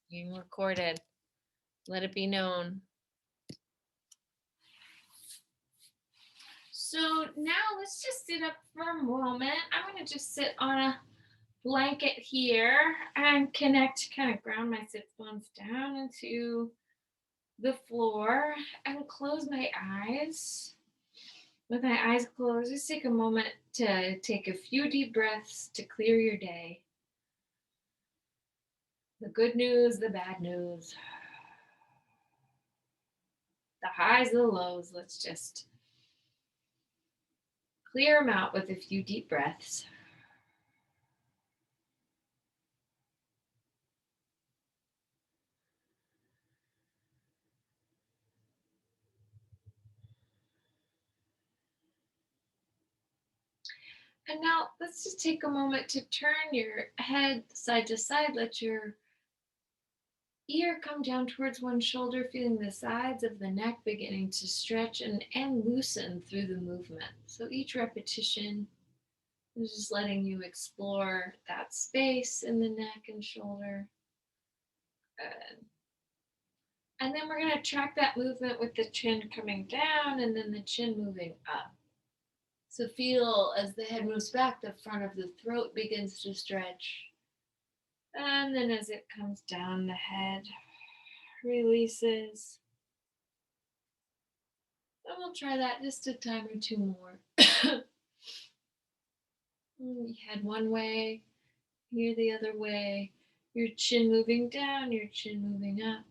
Being recorded. Let it be known. So now let's just sit up for a moment. I'm going to just sit on a blanket here and kind of ground my sit bones down into the floor and close my eyes. With my eyes closed, just take a moment to take a few deep breaths to clear your day. The good news, the bad news, the highs, the lows. Let's just clear them out with a few deep breaths. And now let's just take a moment to turn your head side to side. Let your ear come down towards one shoulder, feeling the sides of the neck beginning to stretch and loosen through the movement. So each repetition is just letting you explore that space in the neck and shoulder. Good. And then we're going to track that movement with the chin coming down and then the chin moving up. So feel as the head moves back, the front of the throat begins to stretch. And then as it comes down, the head releases. And we'll try that just a time or two more. Head one way, ear the other way. Your chin moving down, your chin moving up.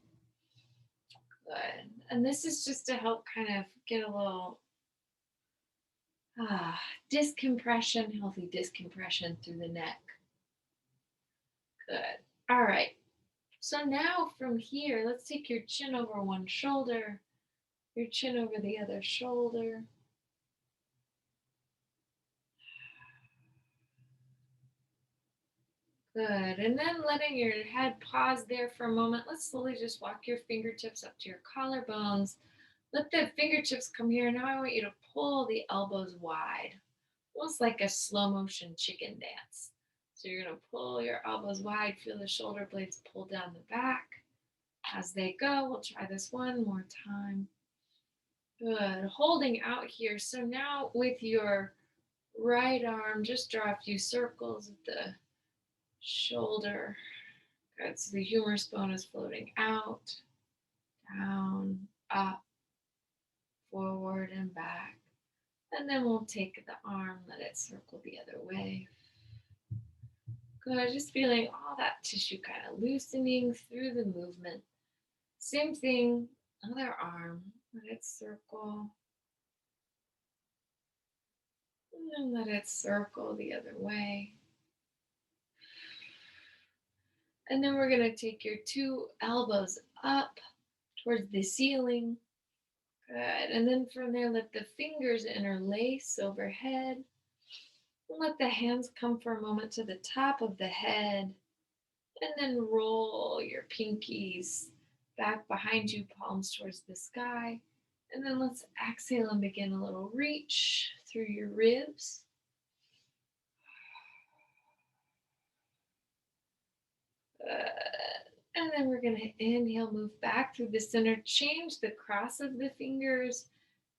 Good. And this is just to help kind of get a little discompression, healthy discompression through the neck. Good. All right. So now from here, let's take your chin over one shoulder, your chin over the other shoulder. Good. And then letting your head pause there for a moment. Let's slowly just walk your fingertips up to your collarbones. Let the fingertips come here. Now I want you to pull the elbows wide, almost like a slow motion chicken dance. So you're going to pull your elbows wide, feel the shoulder blades pull down the back. As they go, we'll try this one more time. Good. Holding out here. So now with your right arm, just draw a few circles at the shoulder. Good. So the humerus bone is floating out, down, up, forward, and back. And then we'll take the arm, let it circle the other way. Good. Just feeling all that tissue kind of loosening through the movement. Same thing, other arm, let it circle. And then let it circle the other way. And then we're going to take your two elbows up towards the ceiling. Good. And then from there, let the fingers interlace overhead. And let the hands come for a moment to the top of the head. And then roll your pinkies back behind you, palms towards the sky. And then let's exhale and begin a little reach through your ribs. And then we're going to inhale, move back through the center, change the cross of the fingers,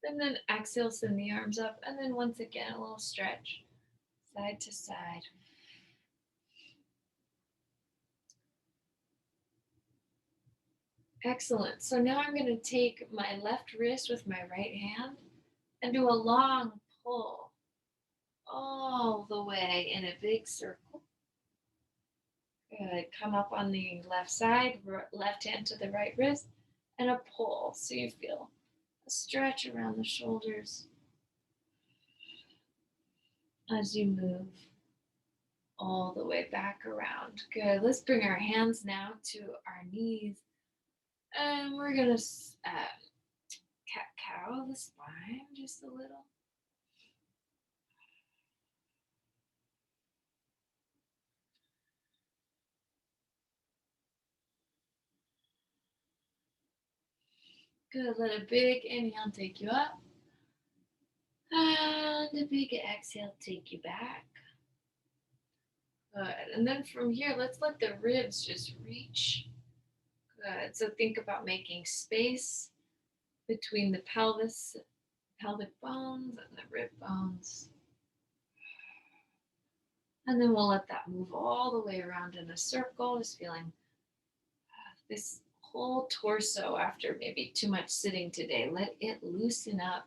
and then exhale, send the arms up. And then once again, a little stretch, side to side. Excellent. So now I'm going to take my left wrist with my right hand and do a long pull all the way in a big circle. Good. Come up on the left side, left hand to the right wrist, and a pull. So you feel a stretch around the shoulders as you move all the way back around. Good. Let's bring our hands now to our knees. And we're going to cat-cow the spine just a little. Good. Let a big inhale take you up. And a big exhale take you back. Good. And then from here, let's let the ribs just reach Good. So think about making space between the pelvic bones and the rib bones. And then we'll let that move all the way around in a circle, just feeling this whole torso after maybe too much sitting today. Let it loosen up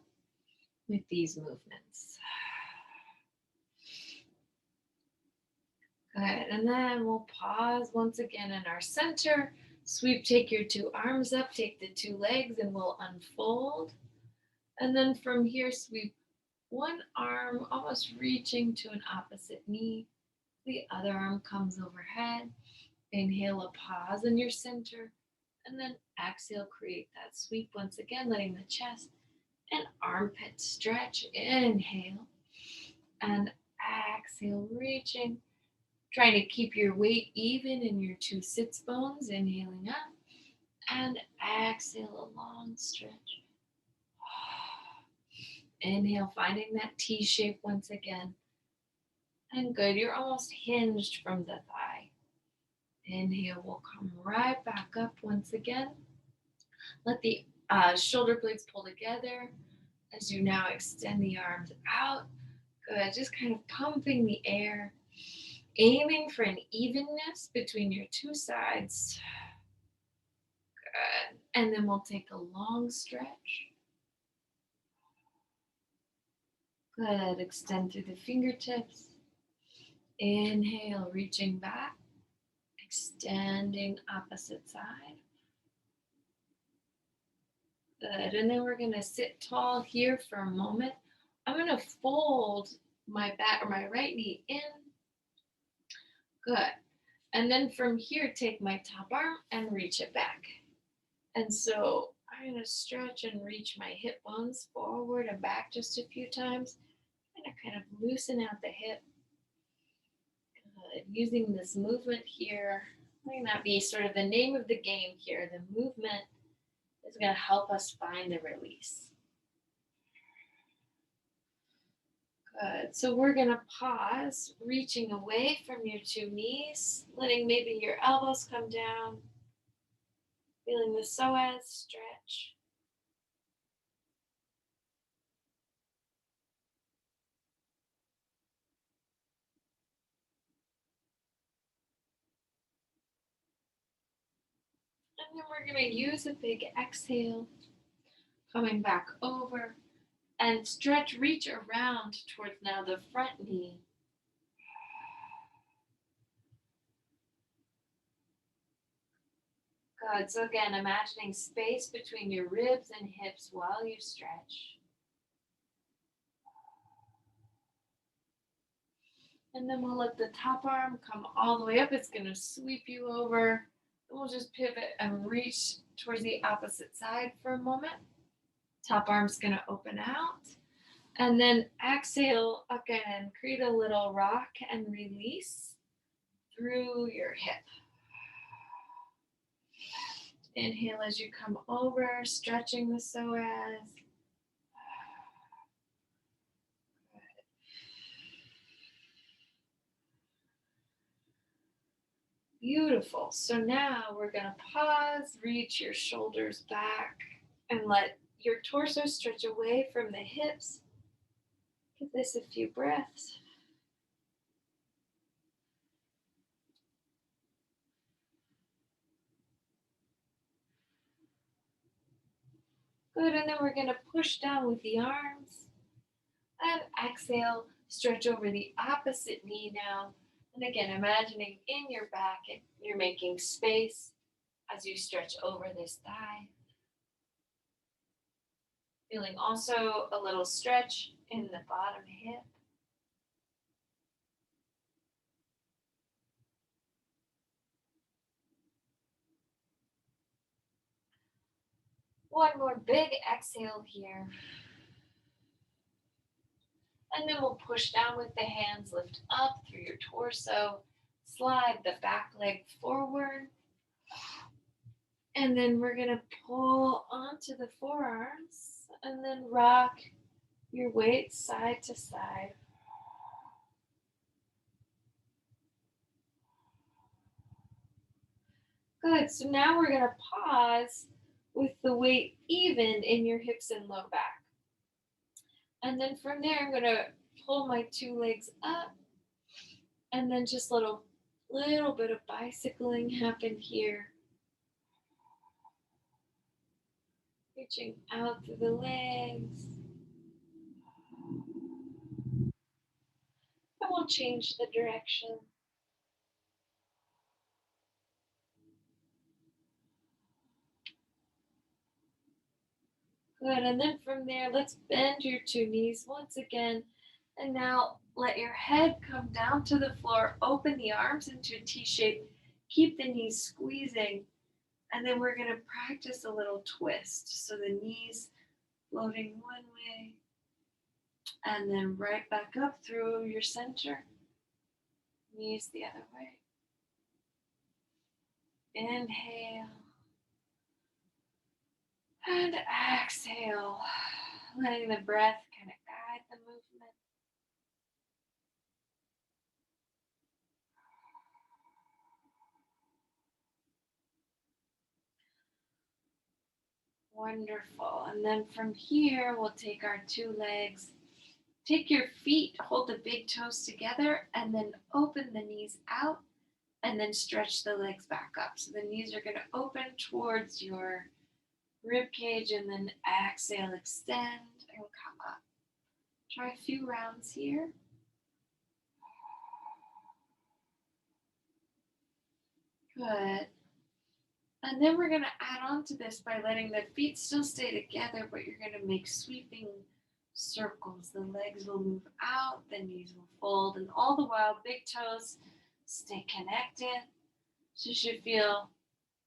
with these movements. Good. And then we'll pause once again in our center. Sweep, take your two arms up, take the two legs, and we'll unfold. And then from here, sweep one arm almost reaching to an opposite knee. The other arm comes overhead. Inhale, a pause in your center. And then exhale, create that sweep once again, letting the chest and armpit stretch. Inhale and exhale, reaching. Trying to keep your weight even in your two sits bones. Inhaling up and exhale, a long stretch. Inhale, finding that T shape once again. And good, you're almost hinged from the thigh. Inhale, we'll come right back up once again. Let the shoulder blades pull together as you now extend the arms out. Good, just kind of pumping the air, aiming for an evenness between your two sides. Good, and then we'll take a long stretch. Good, extend through the fingertips. Inhale, reaching back, extending opposite side. Good, and then we're gonna sit tall here for a moment. I'm gonna fold my back or my right knee in. Good, and then from here, take my top arm and reach it back. And so I'm gonna stretch and reach my hip bones forward and back just a few times. I'm gonna kind of loosen out the hip. Good, using this movement here, might not be sort of the name of the game here. The movement is going to help us find the release. Good. So we're going to pause, reaching away from your two knees, letting maybe your elbows come down, feeling the psoas stretch. And then we're going to use a big exhale, coming back over and stretch, reach around towards now the front knee. Good. So again, imagining space between your ribs and hips while you stretch. And then we'll let the top arm come all the way up. It's going to sweep you over. And we'll just pivot and reach towards the opposite side for a moment. Top arm's going to open out. And then exhale again. Create a little rock and release through your hip. Inhale as you come over, stretching the psoas. Beautiful. So now we're going to pause, reach your shoulders back, and let your torso stretch away from the hips. Give this a few breaths. Good, and then we're going to push down with the arms. And exhale, stretch over the opposite knee now. And again, imagining in your back, you're making space as you stretch over this thigh. Feeling also a little stretch in the bottom hip. One more big exhale here. And then we'll push down with the hands, lift up through your torso, slide the back leg forward. And then we're going to pull onto the forearms and then rock your weight side to side. Good. So now we're going to pause with the weight even in your hips and low back. And then from there, I'm going to pull my two legs up and then just little bit of bicycling happen here. Reaching out through the legs. And we'll change the direction. Good. And then from there, let's bend your two knees once again. And now let your head come down to the floor. Open the arms into a T shape. Keep the knees squeezing. And then we're going to practice a little twist. So the knees floating one way and then right back up through your center. Knees the other way. Inhale. And exhale. Letting the breath kind of guide the movement. Wonderful. And then from here, we'll take our two legs. Take your feet, hold the big toes together, and then open the knees out, and then stretch the legs back up. So the knees are going to open towards your rib cage, and then exhale, extend, and come up. Try a few rounds here. Good. And then we're going to add on to this by letting the feet still stay together, but you're going to make sweeping circles. The legs will move out, the knees will fold, and all the while, big toes stay connected. So you should feel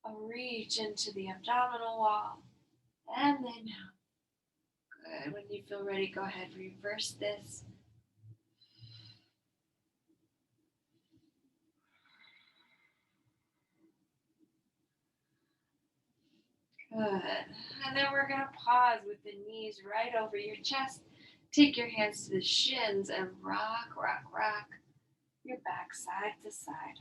a reach into the abdominal wall, and then out. Good. When you feel ready, go ahead, reverse this. Good. And then we're going to pause with the knees right over your chest. Take your hands to the shins and rock, rock, rock your back side to side.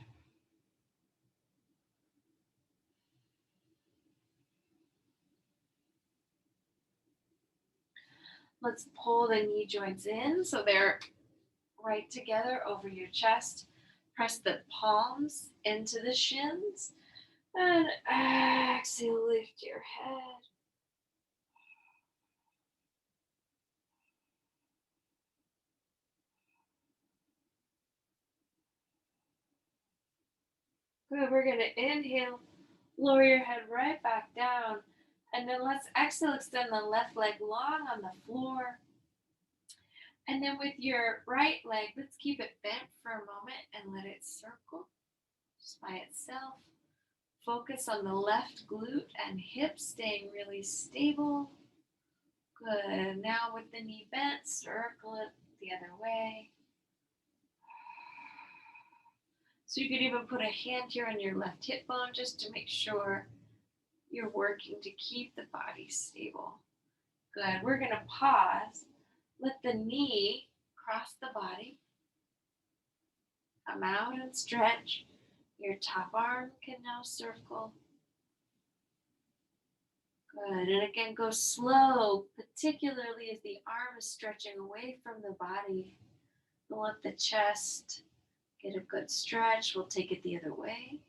Let's pull the knee joints in so they're right together over your chest. Press the palms into the shins and exhale, lift your head. Good. We're going to inhale, lower your head right back down. And then let's exhale, extend the left leg long on the floor. And then with your right leg, let's keep it bent for a moment and let it circle just by itself. Focus on the left glute and hip staying really stable. Good. Now with the knee bent, circle it the other way. So you could even put a hand here on your left hip bone just to make sure you're working to keep the body stable. Good. We're going to pause. Let the knee cross the body. Come out and stretch. Your top arm can now circle. Good. And again, go slow, particularly as the arm is stretching away from the body. Let the chest get a good stretch. We'll take it the other way.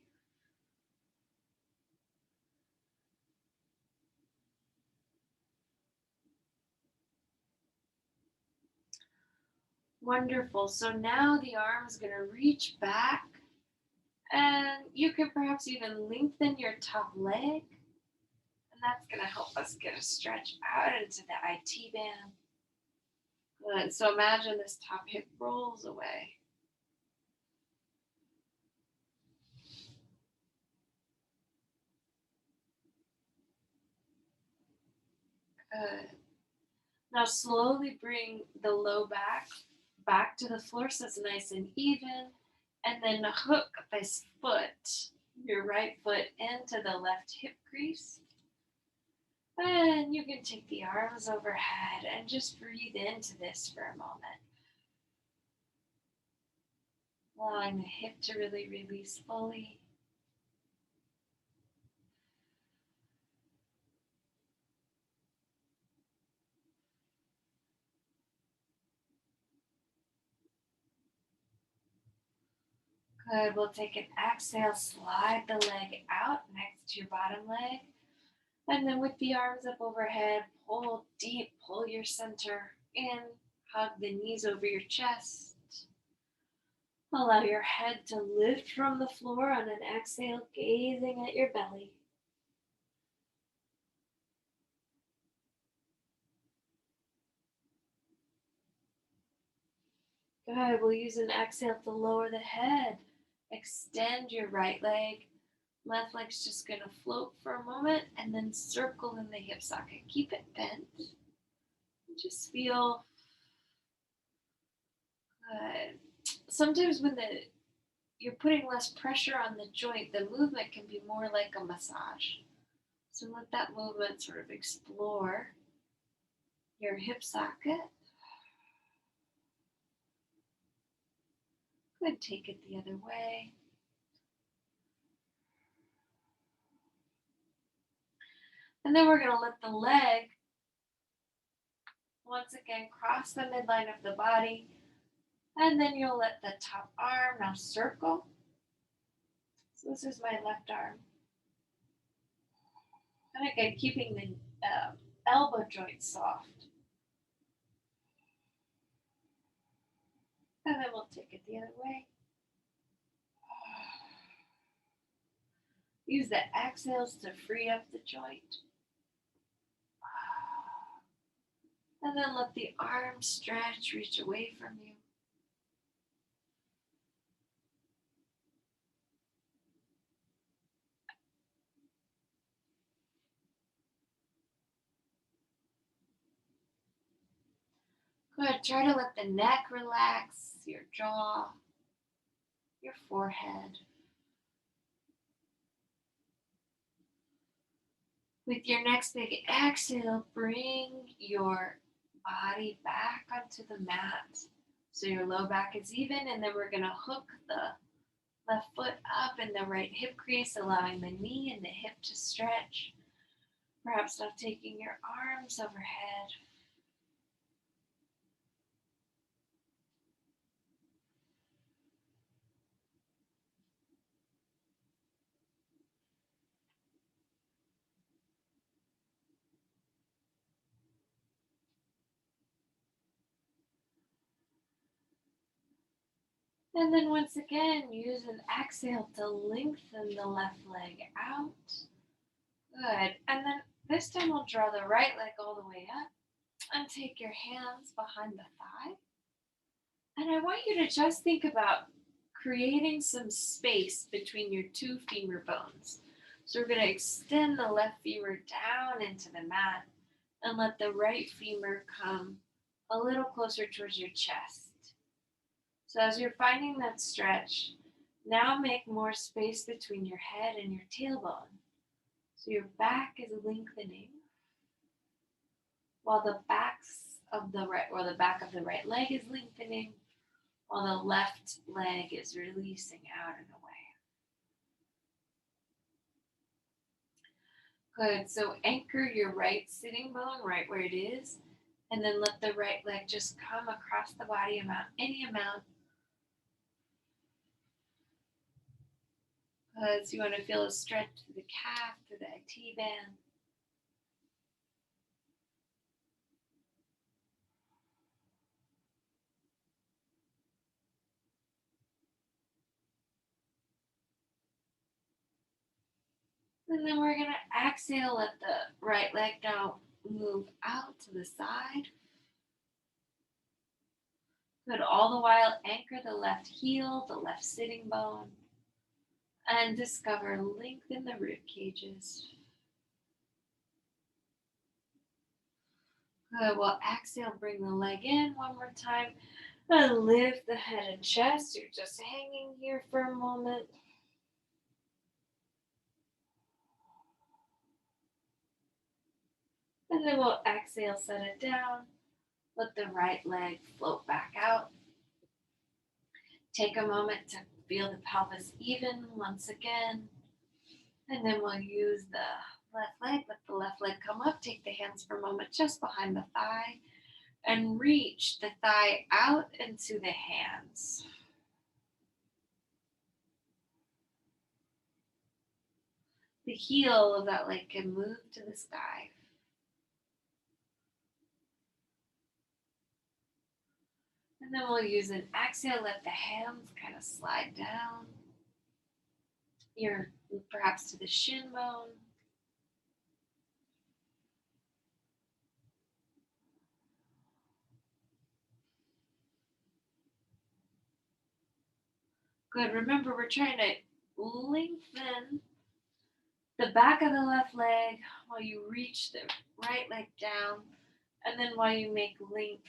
Wonderful. So now the arm is going to reach back, and you can perhaps even lengthen your top leg. And that's going to help us get a stretch out into the IT band. Good. So imagine this top hip rolls away. Good. Now slowly bring the low back to the floor so it's nice and even. And then hook this foot, your right foot, into the left hip crease. And you can take the arms overhead and just breathe into this for a moment. Allowing the hip to really release fully. Good. We'll take an exhale, slide the leg out next to your bottom leg. And then with the arms up overhead, pull deep, pull your center in, hug the knees over your chest. Allow your head to lift from the floor on an exhale, gazing at your belly. Good. We'll use an exhale to lower the head. Extend your right leg. Left leg's just going to float for a moment and then circle in the hip socket. Keep it bent. Just feel good. Sometimes when you're putting less pressure on the joint, the movement can be more like a massage. So let that movement sort of explore your hip socket. Good. Take it the other way. And then we're going to let the leg once again cross the midline of the body. And then you'll let the top arm now circle. So this is my left arm. And again, keeping the elbow joint soft. And then we'll take it the other way. Use the exhales to free up the joint. And then let the arms stretch, reach away from you. Good. Try to let the neck relax, your jaw, your forehead. With your next big exhale, bring your body back onto the mat. So your low back is even, and then we're going to hook the left foot up in the right hip crease, allowing the knee and the hip to stretch. Perhaps now taking your arms overhead. And then once again, use an exhale to lengthen the left leg out. Good. And then this time we'll draw the right leg all the way up and take your hands behind the thigh. And I want you to just think about creating some space between your two femur bones. So we're going to extend the left femur down into the mat and let the right femur come a little closer towards your chest. So as you're finding that stretch, now make more space between your head and your tailbone. So your back is lengthening while the back of the right leg is lengthening while the left leg is releasing out and away. Good. So anchor your right sitting bone right where it is, and then let the right leg just come across the body any amount. Because you want to feel a stretch through the calf, through the IT band. And then we're going to exhale, let the right leg now move out to the side. Good. All the while, anchor the left heel, the left sitting bone, and discover lengthen the rib cages. Good. We'll exhale, bring the leg in one more time, and lift the head and chest. You're just hanging here for a moment. And then we'll exhale, set it down. Let the right leg float back out. Take a moment to feel the pelvis even once again. And then we'll use the left leg. Let the left leg come up. Take the hands for a moment just behind the thigh. And reach the thigh out into the hands. The heel of that leg can move to the sky. And then we'll use an exhale, let the hands kind of slide down. Your perhaps to the shin bone. Good. Remember, we're trying to lengthen the back of the left leg while you reach the right leg down, and then while you make length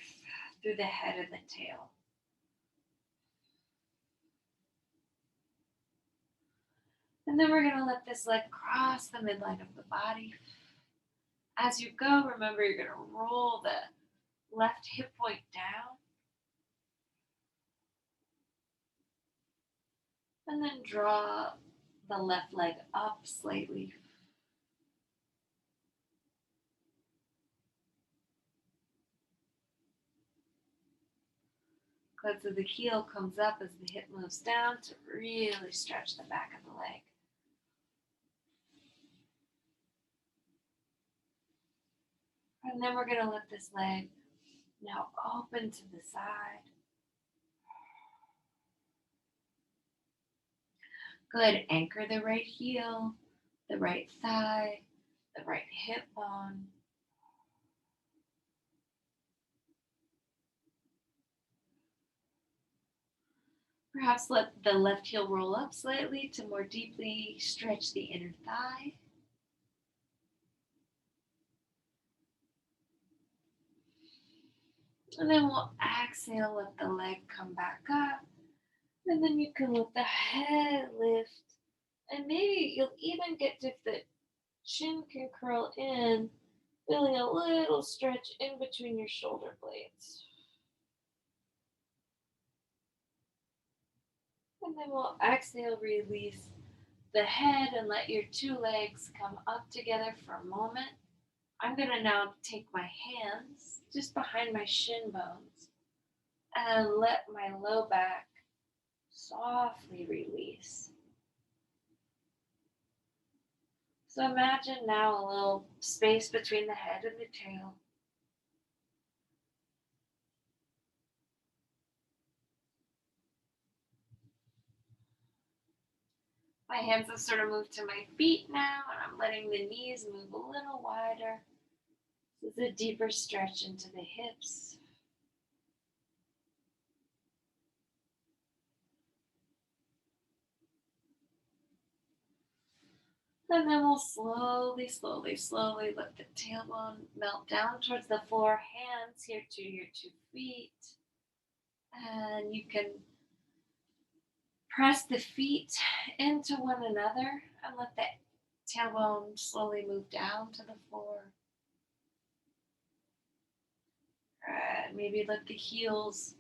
through the head and the tail. And then we're going to let this leg cross the midline of the body. As you go, remember you're going to roll the left hip point down. And then draw the left leg up slightly. Good, so the heel comes up as the hip moves down to really stretch the back of the leg. And then we're going to let this leg now open to the side. Good, anchor the right heel, the right thigh, the right hip bone. Perhaps let the left heel roll up slightly to more deeply stretch the inner thigh. And then we'll exhale, let the leg come back up. And then you can let the head lift. And maybe you'll even get if the chin can curl in, feeling a little stretch in between your shoulder blades. And then we'll exhale, release the head and let your two legs come up together for a moment. I'm going to now take my hands just behind my shin bones and let my low back softly release. So imagine now a little space between the head and the tail. My hands have sort of moved to my feet now, and I'm letting the knees move a little wider. This is a deeper stretch into the hips. And then we'll slowly, slowly, slowly let the tailbone melt down towards the floor. Hands here to your 2 feet. And you can press the feet into one another and let the tailbone slowly move down to the floor. Maybe let the heels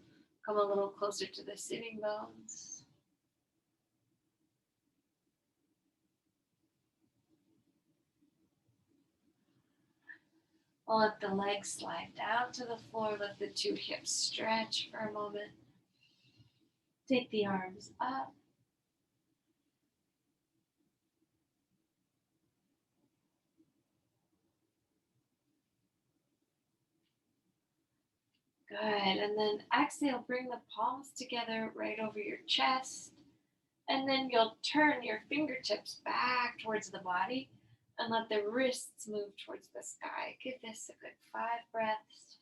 come a little closer to the sitting bones. We'll let the legs slide down to the floor. Let the two hips stretch for a moment. Take the arms up. Good. And then exhale, bring the palms together right over your chest. And then you'll turn your fingertips back towards the body and let the wrists move towards the sky. Give this a good 5 breaths.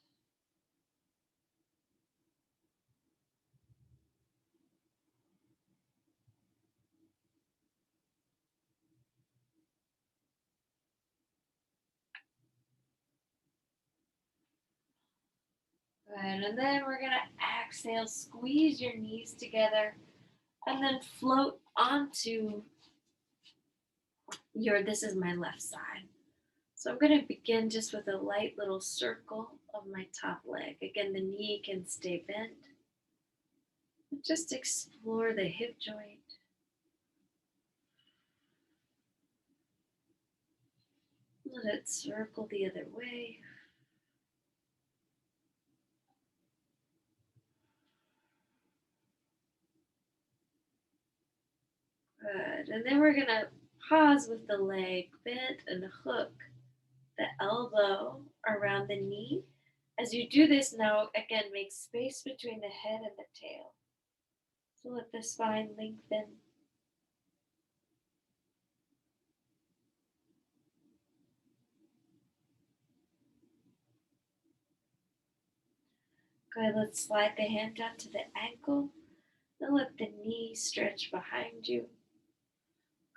Good. And then we're going to exhale, squeeze your knees together, and then float onto this is my left side. So I'm going to begin just with a light little circle of my top leg. Again, the knee can stay bent. Just explore the hip joint. Let it circle the other way. Good. And then we're going to pause with the leg bent and hook the elbow around the knee. As you do this now, again, make space between the head and the tail. So let the spine lengthen. Good, let's slide the hand down to the ankle and let the knee stretch behind you.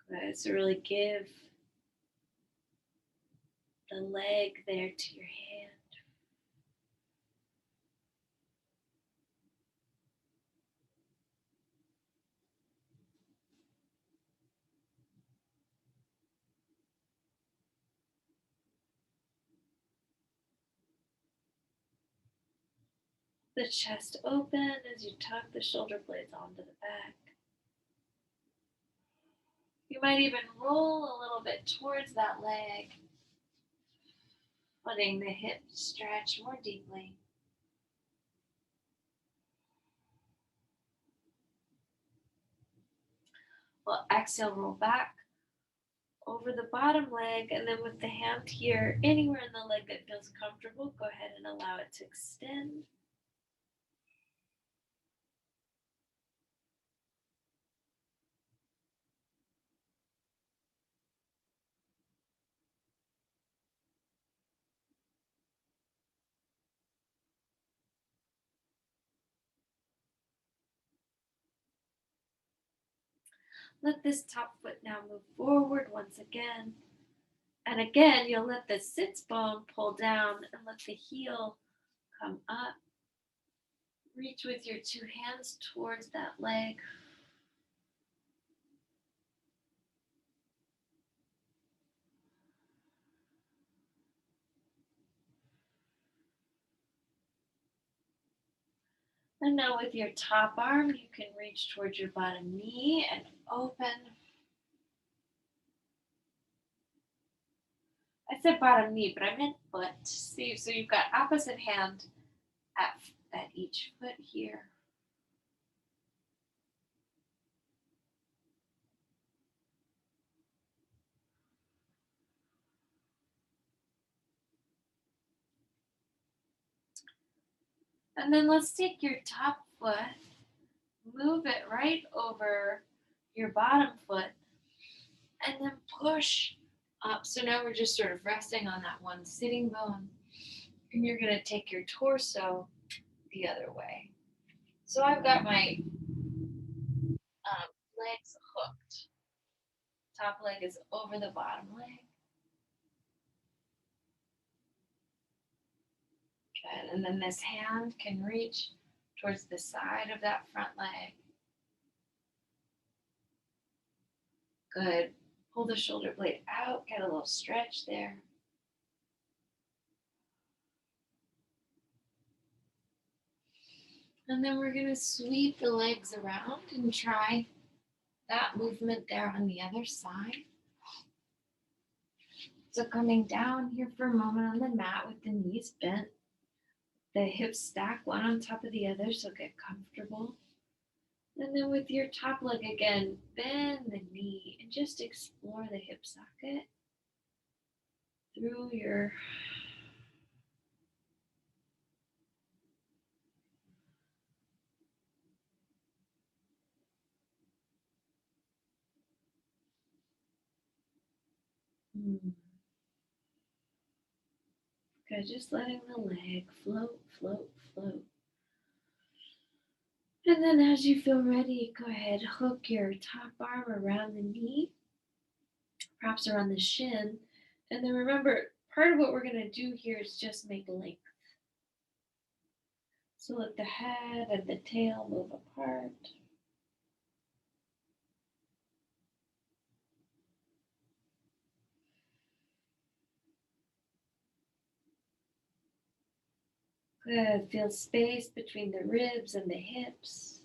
Good, so really give the leg there to your hand. The chest open as you tuck the shoulder blades onto the back. You might even roll a little bit towards that leg, letting the hips stretch more deeply. We'll exhale, roll back over the bottom leg, and then with the hand here, anywhere in the leg that feels comfortable, go ahead and allow it to extend. Let this top foot now move forward once again. And again, you'll let the sits bone pull down and let the heel come up. Reach with your two hands towards that leg. And now with your top arm, you can reach towards your bottom knee and open. I said bottom knee, but I meant foot. See, so you've got opposite hand at each foot here. And then let's take your top foot, move it right over your bottom foot, and then push up. So now we're just sort of resting on that one sitting bone. And you're going to take your torso the other way. So I've got my legs hooked. Top leg is over the bottom leg. Good. And then this hand can reach towards the side of that front leg. Good. Pull the shoulder blade out, get a little stretch there. And then we're going to sweep the legs around and try that movement there on the other side. So coming down here for a moment on the mat with the knees bent, the hips stack one on top of the other, so get comfortable. And then with your top leg again, bend the knee and just explore the hip socket through your Okay, just letting the leg float, float, float. And then as you feel ready, go ahead, hook your top arm around the knee, perhaps around the shin. And then remember, part of what we're going to do here is just make length. So let the head and the tail move apart. Good. Feel space between the ribs and the hips.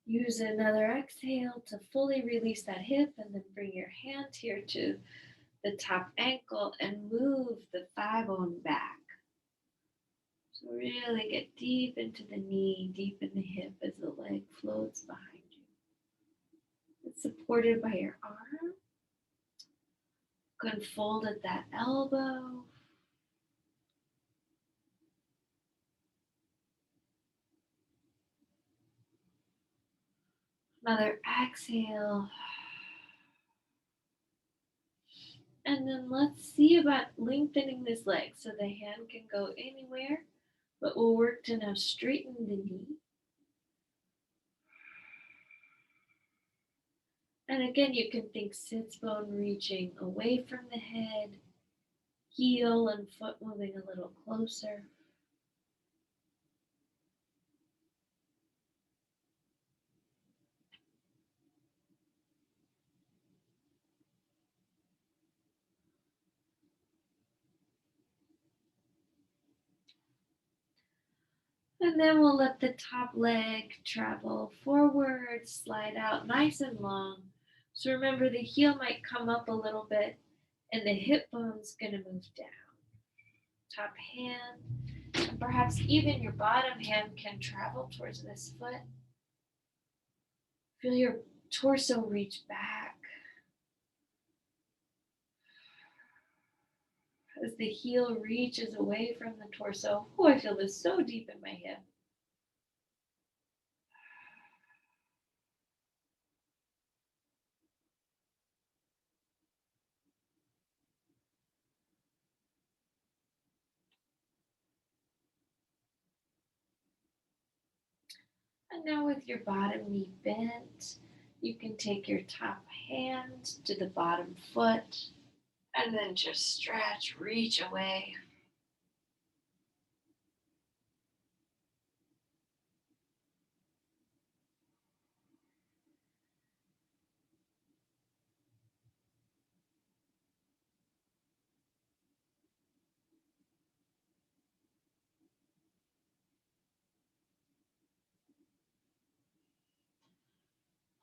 Use another exhale to fully release that hip and then bring your hand here to the top ankle and move the thigh bone back. So really get deep into the knee, deep in the hip as the leg floats behind you. supported by your arm. Good, fold at that elbow. Another exhale. And then let's see about lengthening this leg so the hand can go anywhere, but we'll work to now straighten the knee. And again, you can think sits bone reaching away from the head, heel and foot moving a little closer. And then we'll let the top leg travel forward, slide out nice and long. So remember the heel might come up a little bit and the hip bone's gonna move down. Top hand, and perhaps even your bottom hand can travel towards this foot. Feel your torso reach back as the heel reaches away from the torso. Oh, I feel this so deep in my hip. And now with your bottom knee bent, you can take your top hand to the bottom foot and then just stretch, reach away.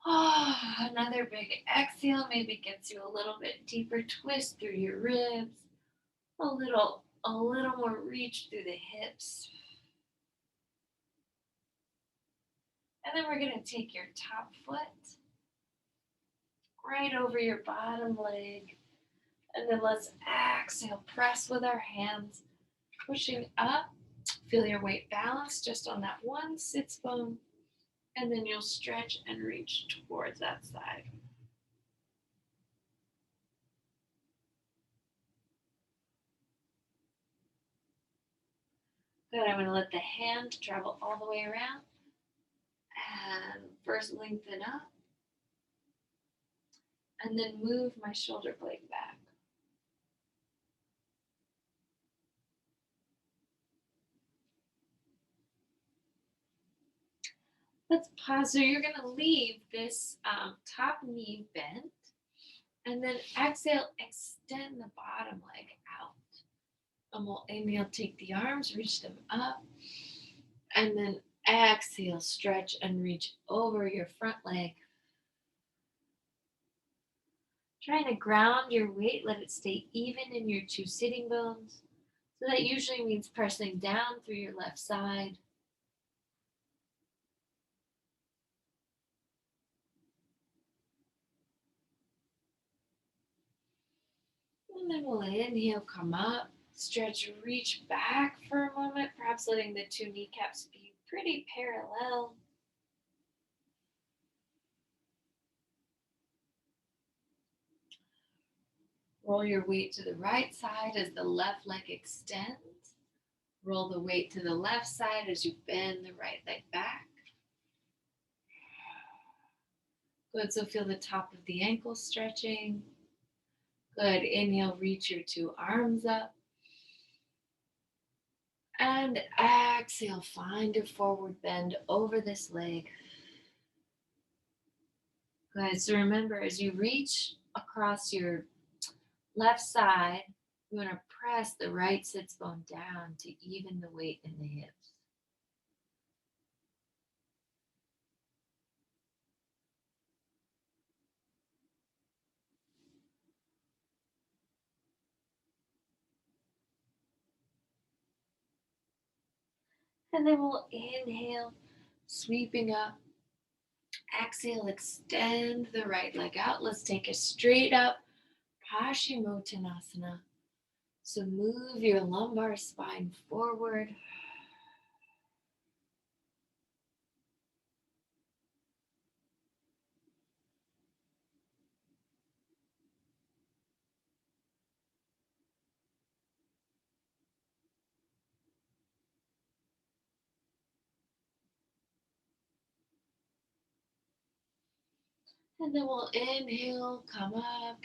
Oh, another big exhale maybe gets you a little bit deeper twist through your ribs, a little more reach through the hips. And then we're going to take your top foot right over your bottom leg. And then let's exhale, press with our hands, pushing up. Feel your weight balance just on that one sits bone. And then you'll stretch and reach towards that side. Good. I'm going to let the hand travel all the way around. And first lengthen up. And then move my shoulder blade back. Let's pause. So you're going to leave this top knee bent. And then exhale, extend the bottom leg out. And we'll inhale, take the arms, reach them up. And then exhale, stretch and reach over your front leg. Trying to ground your weight, let it stay even in your two sitting bones. So that usually means pressing down through your left side. And then we'll inhale, come up, stretch, reach back for a moment, perhaps letting the two kneecaps be pretty parallel. Roll your weight to the right side as the left leg extends. Roll the weight to the left side as you bend the right leg back. Good, so feel the top of the ankle stretching. Good, inhale, reach your two arms up. And exhale, find a forward bend over this leg. Good, so remember as you reach across your left side, you want to press the right sits bone down to even the weight in the hips. And then we'll inhale, sweeping up, Exhale, extend the right leg out. Let's take a straight up Paschimottanasana. So move your lumbar spine forward. And then we'll inhale, come up.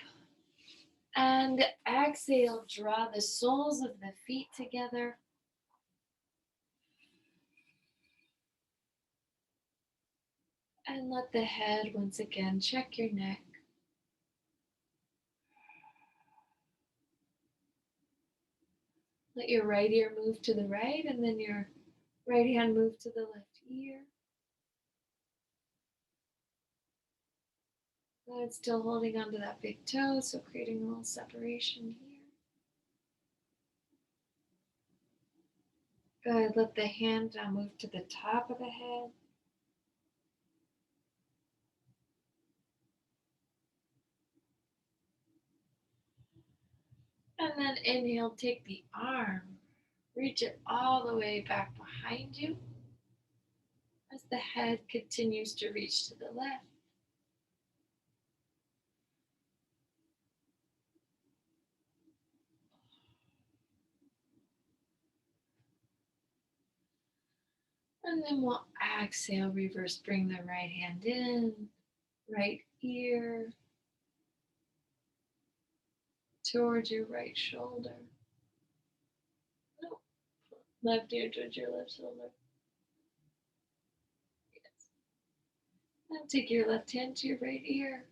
And exhale, draw the soles of the feet together. And let the head once again check your neck. Let your right ear move to the right, and then your right hand move to the left ear. Good, still holding onto that big toe, so creating a little separation here. Good, let the hand now move to the top of the head. And then inhale, take the arm, reach it all the way back behind you as the head continues to reach to the left. And then we'll exhale, reverse, bring the right hand in, right ear towards your right shoulder. Nope. Left ear towards your left shoulder. Yes. Now take your left hand to your right ear.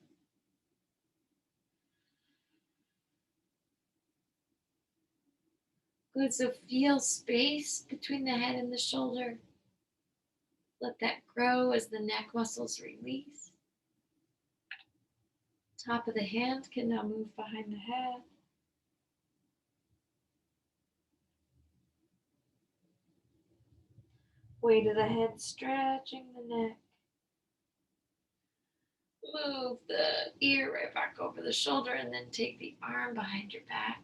Good, so feel space between the head and the shoulder. Let that grow as the neck muscles release. Top of the hand can now move behind the head. Weight of the head stretching the neck. Move the ear right back over the shoulder and then take the arm behind your back.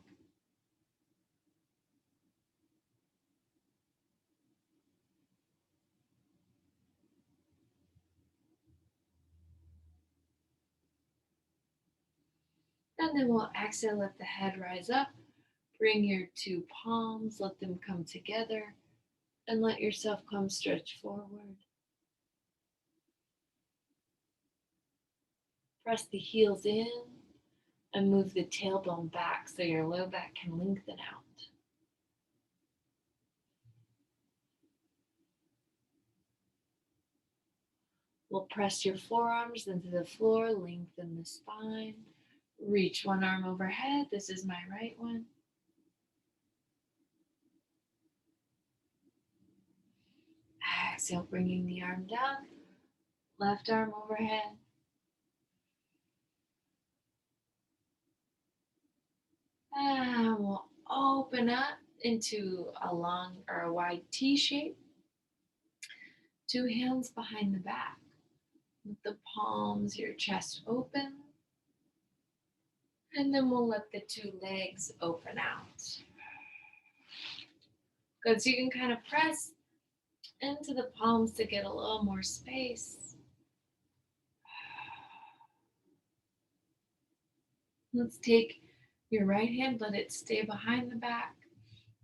And then we'll exhale, let the head rise up. Bring your two palms, let them come together, and let yourself come stretch forward. Press the heels in and move the tailbone back so your low back can lengthen out. We'll press your forearms into the floor, lengthen the spine. Reach one arm overhead. This is my right one. Exhale, bringing the arm down. Left arm overhead. And we'll open up into a long or a wide T shape. Two hands behind the back. With the palms, your chest open. And then we'll let the two legs open out. Good, so you can kind of press into the palms to get a little more space. Let's take your right hand, let it stay behind the back.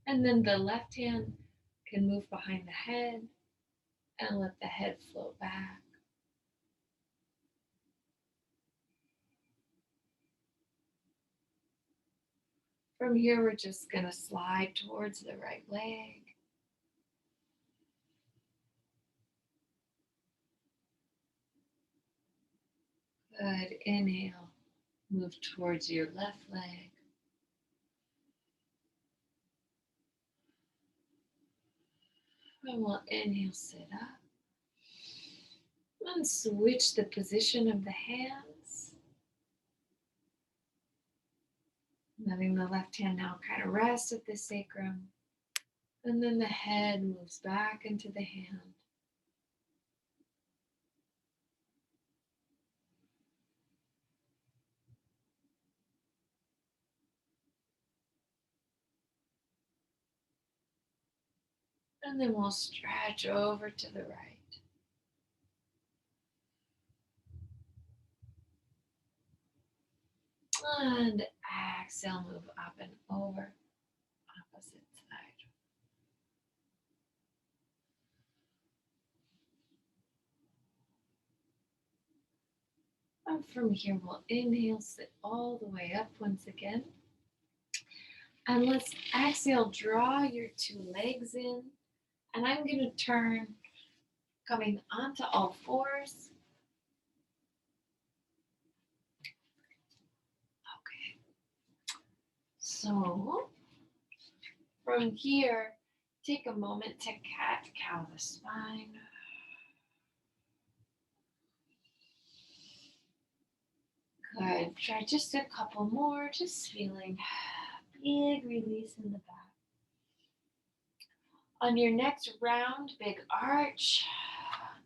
And then the left hand can move behind the head and let the head float back. From here, we're just going to slide towards the right leg. Good. Inhale. Move towards your left leg. And we'll inhale, sit up. And switch the position of the hands. Letting the left hand now kind of rest at the sacrum. And then the head moves back into the hand. And then we'll stretch over to the right. And exhale, move up and over, opposite side. And from here, we'll inhale, sit all the way up once again. And let's exhale, draw your two legs in. And I'm going to turn, coming onto all fours. Okay. So from here, take a moment to cat cow the spine. Good. Try just a couple more, just feeling big release in the back. On your next round, big arch.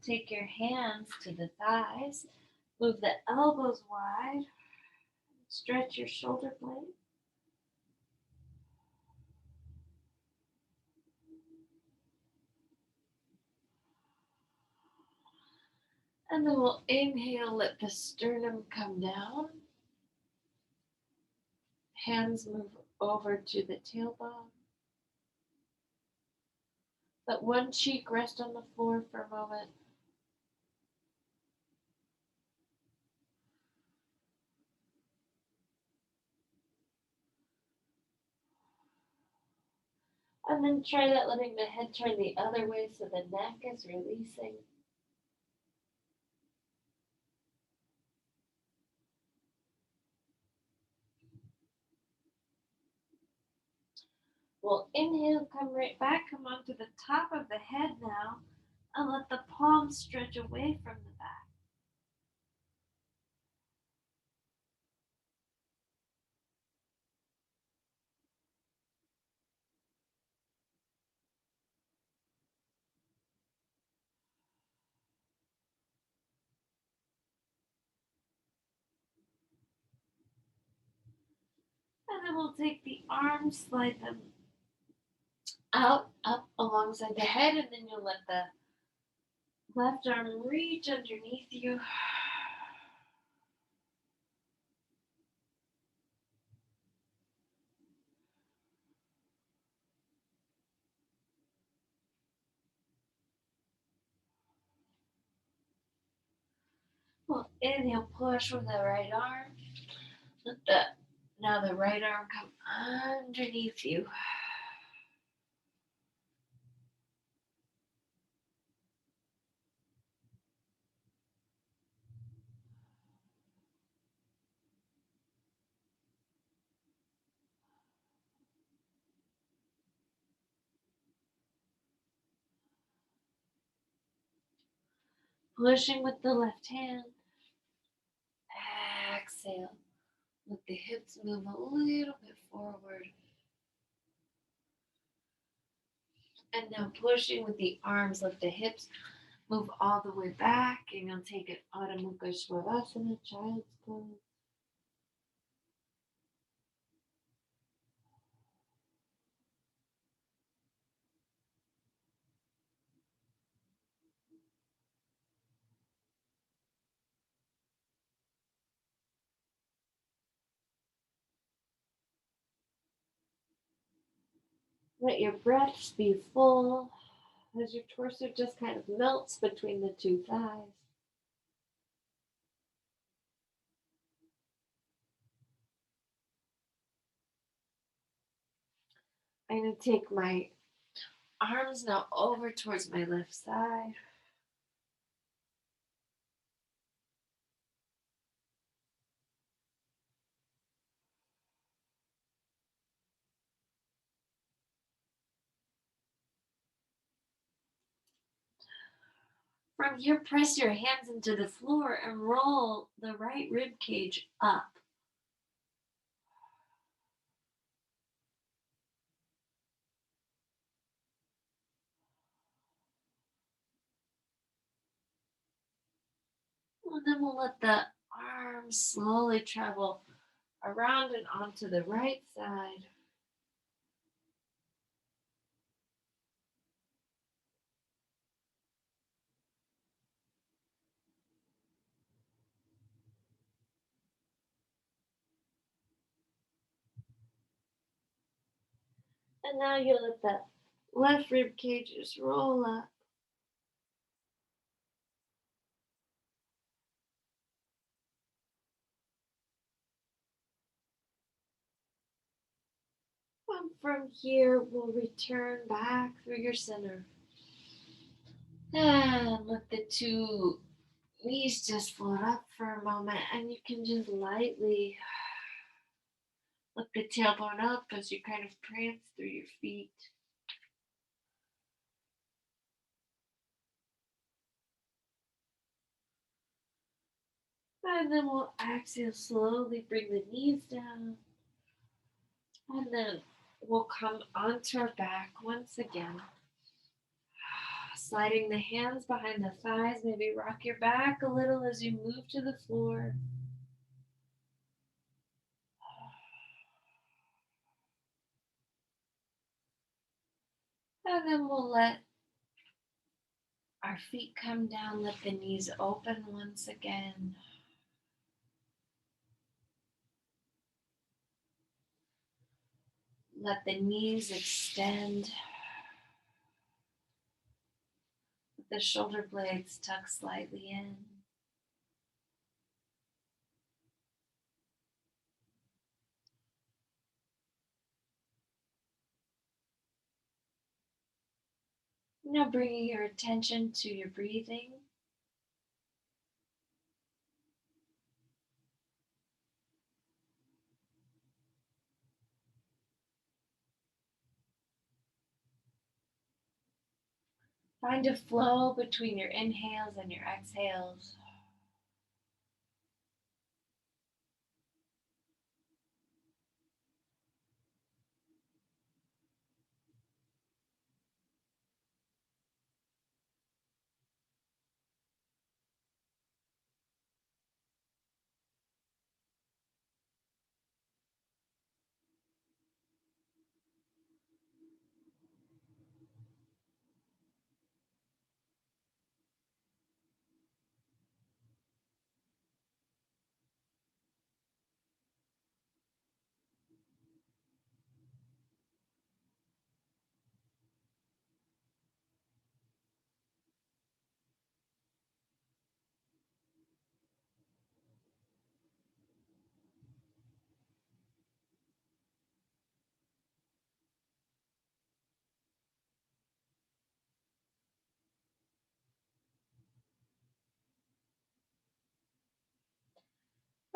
Take your hands to the thighs. Move the elbows wide. Stretch your shoulder blade. And then we'll inhale, let the sternum come down. Hands move over to the tailbone. Let one cheek rest on the floor for a moment. And then try that, letting the head turn the other way so the neck is releasing. We'll inhale, come right back, come onto the top of the head now, and let the palms stretch away from the back. And then we'll take the arms, slide them out, up alongside the head, and then you'll let the left arm reach underneath you. We'll inhale, push with the right arm. Now the right arm come underneath you. Pushing with the left hand. Exhale. Let the hips move a little bit forward. And now pushing with the arms, let the hips move all the way back, and you'll take it Adho Mukha Svanasana, child's pose. Let your breaths be full as your torso just kind of melts between the two thighs. I'm going to take my arms now over towards my left side. From here, press your hands into the floor and roll the right rib cage up. And then we'll let the arms slowly travel around and onto the right side. And now you let that left rib cage just roll up. And from here, we'll return back through your center. And let the two knees just float up for a moment, and you can just lightly lift the tailbone up as you kind of prance through your feet. And then we'll exhale slowly, bring the knees down. And then we'll come onto our back once again. Sliding the hands behind the thighs, maybe rock your back a little as you move to the floor. And then we'll let our feet come down, let the knees open once again. Let the knees extend. Let the shoulder blades tuck slightly in. Now bringing your attention to your breathing. Find a flow between your inhales and your exhales.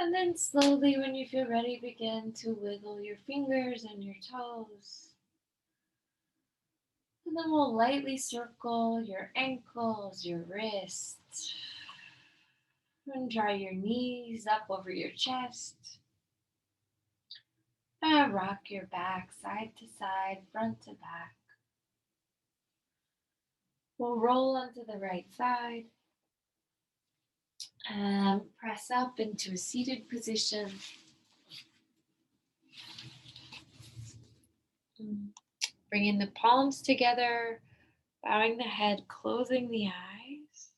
And then slowly, when you feel ready, begin to wiggle your fingers and your toes. And then we'll lightly circle your ankles, your wrists. And draw your knees up over your chest. And rock your back side to side, front to back. We'll roll onto the right side and press up into a seated position. Bringing the palms together, bowing the head, closing the eyes.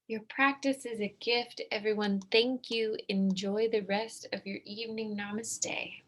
Your practice is a gift, everyone. Thank you. Enjoy the rest of your evening. Namaste.